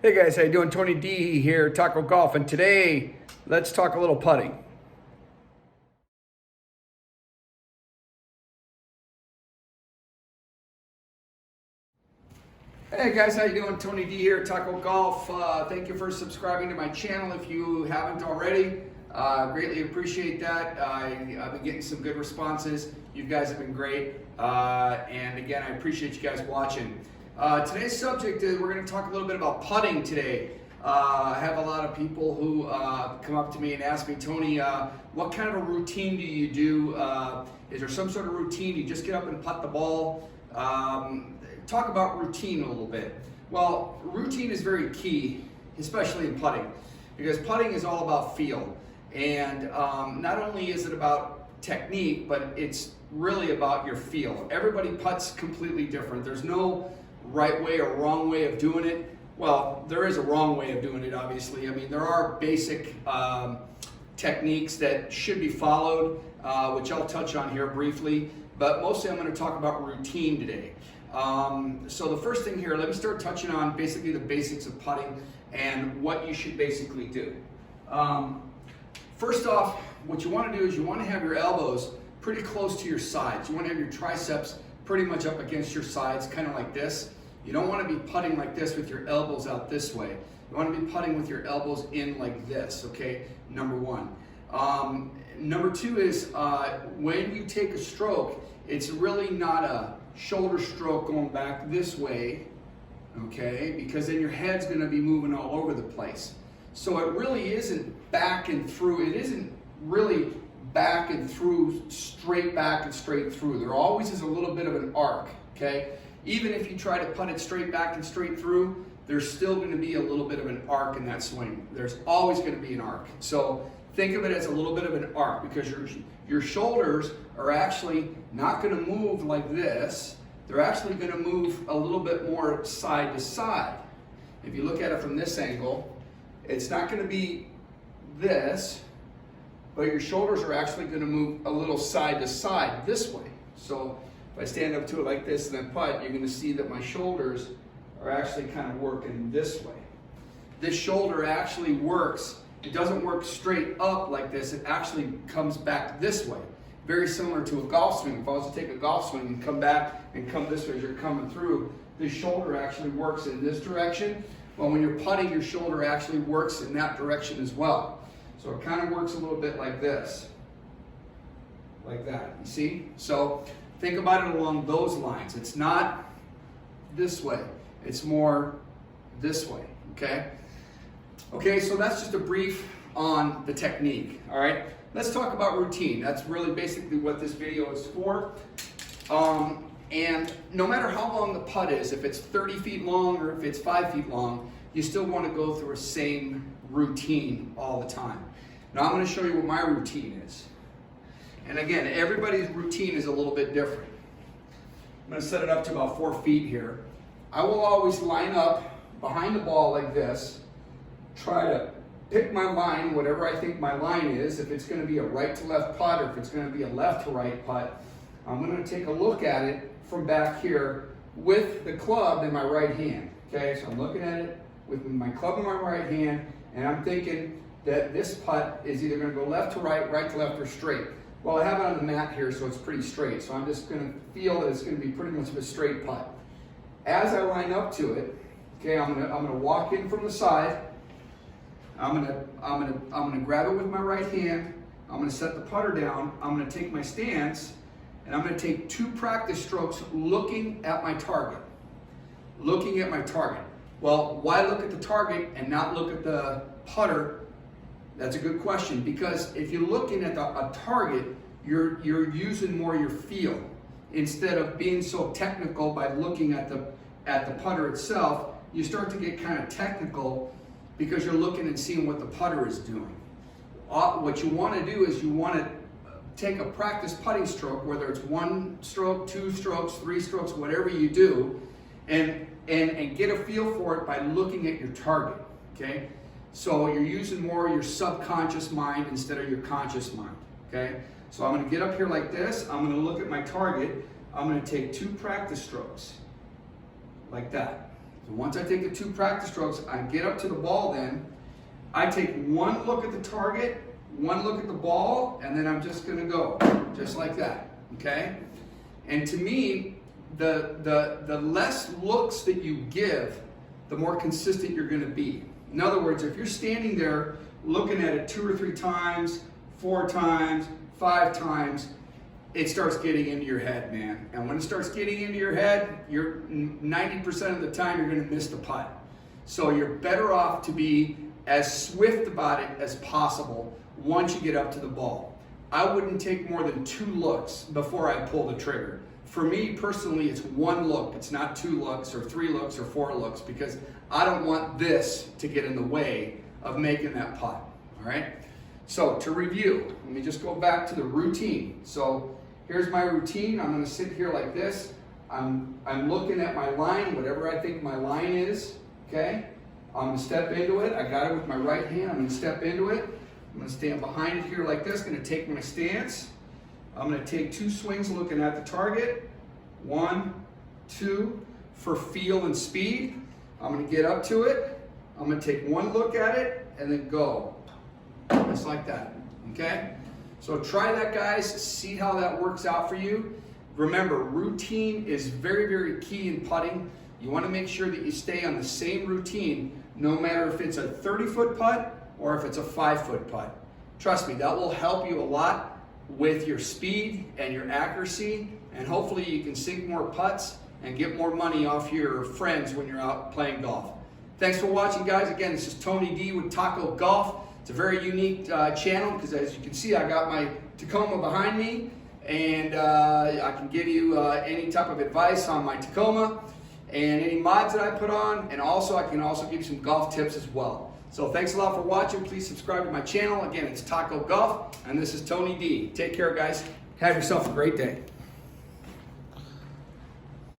Hey guys, how you doing? Tony D here, Taco Golf, and today let's talk a little putting. Hey guys, how you doing? Tony D here, Taco Golf. Thank you for subscribing to my channel if you haven't already. Greatly appreciate that. I've been getting some good responses. You guys have been great. And again, I appreciate you guys watching. Today's subject is we're going to talk a little bit about putting today. I have a lot of people who come up to me and ask me, Tony, what kind of a routine do you do? Is there some sort of routine? You just get up and putt the ball? Talk about routine a little bit. Well, routine is very key, especially in putting, because putting is all about feel. And not only is it about technique, but it's really about your feel. Everybody putts completely different. There's no right way or wrong way of doing it. Well, there is a wrong way of doing it, obviously. I mean, there are basic techniques that should be followed, which I'll touch on here briefly, but mostly I'm going to talk about routine today. So the first thing here, let me start touching on basically the basics of putting and what you should basically do. First off, what you want to do is you want to have your elbows pretty close to your sides. You want to have your triceps pretty much up against your sides, kind of like this. You don't want to be putting like this with your elbows out this way. You want to be putting with your elbows in like this, okay? Number one. Number two is when you take a stroke, it's really not a shoulder stroke going back this way, okay? Because then your head's going to be moving all over the place. So it really isn't back and through. It isn't really back and through, straight back and straight through. There always is a little bit of an arc, okay? Even if you try to putt it straight back and straight through, there's still going to be a little bit of an arc in that swing. There's always going to be an arc. So think of it as a little bit of an arc, because your shoulders are actually not going to move like this. They're actually going to move a little bit more side to side. If you look at it from this angle, it's not going to be this, but your shoulders are actually going to move a little side to side this way. So if I stand up to it like this and then putt, you're going to see that my shoulders are actually kind of working this way. This shoulder actually works. It doesn't work straight up like this. It actually comes back this way. Very similar to a golf swing. If I was to take a golf swing and come back and come this way as you're coming through, this shoulder actually works in this direction. Well, when you're putting, your shoulder actually works in that direction as well. So it kind of works a little bit like this. Like that, you see? So think about it along those lines. It's not this way. It's more this way, okay? Okay, so that's just a brief on the technique, all right? Let's talk about routine. That's really basically what this video is for. And no matter how long the putt is, if it's 30 feet long or if it's 5 feet long, you still want to go through a same routine all the time. Now I'm going to show you what my routine is. And again, everybody's routine is a little bit different. I'm going to set it up to about 4 feet here. I will always line up behind the ball like this, try to pick my line, whatever I think my line is. If it's going to be a right to left putt or if it's going to be a left to right putt, I'm going to take a look at it from back here with the club in my right hand. Okay, so I'm looking at it with my club in my right hand, and I'm thinking that this putt is either going to go left to right, right to left, or straight. Well, I have it on the mat here, so it's pretty straight. So I'm just going to feel that it's going to be pretty much of a straight putt. As I line up to it, okay, I'm going to walk in from the side. I'm going to grab it with my right hand. I'm going to set the putter down. I'm going to take my stance, and I'm going to take 2 practice strokes looking at my target. Looking at my target. Well, why look at the target and not look at the putter? That's a good question, because if you're looking at a target, you're using more your feel instead of being so technical by looking at the putter itself. You start to get kind of technical because you're looking and seeing what the putter is doing. What you want to do is you want to take a practice putting stroke, whether it's 1 stroke, 2 strokes, 3 strokes, whatever you do, and get a feel for it by looking at your target, okay? So you're using more your subconscious mind instead of your conscious mind, okay? So I'm going to get up here like this. I'm going to look at my target. I'm going to take 2 practice strokes like that. So once I take the 2 practice strokes, I get up to the ball then, I take one look at the target, one look at the ball, and then I'm just gonna go, just like that, okay? And to me, the less looks that you give, the more consistent you're gonna be. In other words, if you're standing there looking at it 2 or 3 times, 4 times, 5 times, it starts getting into your head, man. And when it starts getting into your head, you're 90% of the time you're gonna miss the putt. So you're better off to be as swift about it as possible once you get up to the ball. I wouldn't take more than 2 looks before I pull the trigger. For me personally, it's 1 look. It's not 2 looks or 3 looks or 4 looks, because I don't want this to get in the way of making that putt, all right? So to review, let me just go back to the routine. So here's my routine. I'm gonna sit here like this. I'm looking at my line, whatever I think my line is, okay? I'm gonna step into it. I got it with my right hand. I'm gonna step into it. I'm gonna stand behind it here like this. Gonna take my stance. I'm gonna take 2 swings looking at the target. 1, 2, for feel and speed. I'm gonna get up to it. I'm gonna take 1 look at it and then go. Just like that, okay? So try that, guys. See how that works out for you. Remember, routine is very, very key in putting. You wanna make sure that you stay on the same routine, no matter if it's a 30-foot putt or if it's a 5-foot putt. Trust me, that will help you a lot with your speed and your accuracy, and hopefully you can sink more putts and get more money off your friends when you're out playing golf. Thanks for watching, guys. Again, this is Tony D with Taco Golf. It's a very unique channel because, as you can see, I got my Tacoma behind me, and I can give you any type of advice on my Tacoma and any mods that I put on, and also I can also give you some golf tips as well. So thanks a lot for watching. Please subscribe to my channel. Again, it's Taco Golf, and this is Tony D. Take care, guys. Have yourself a great day.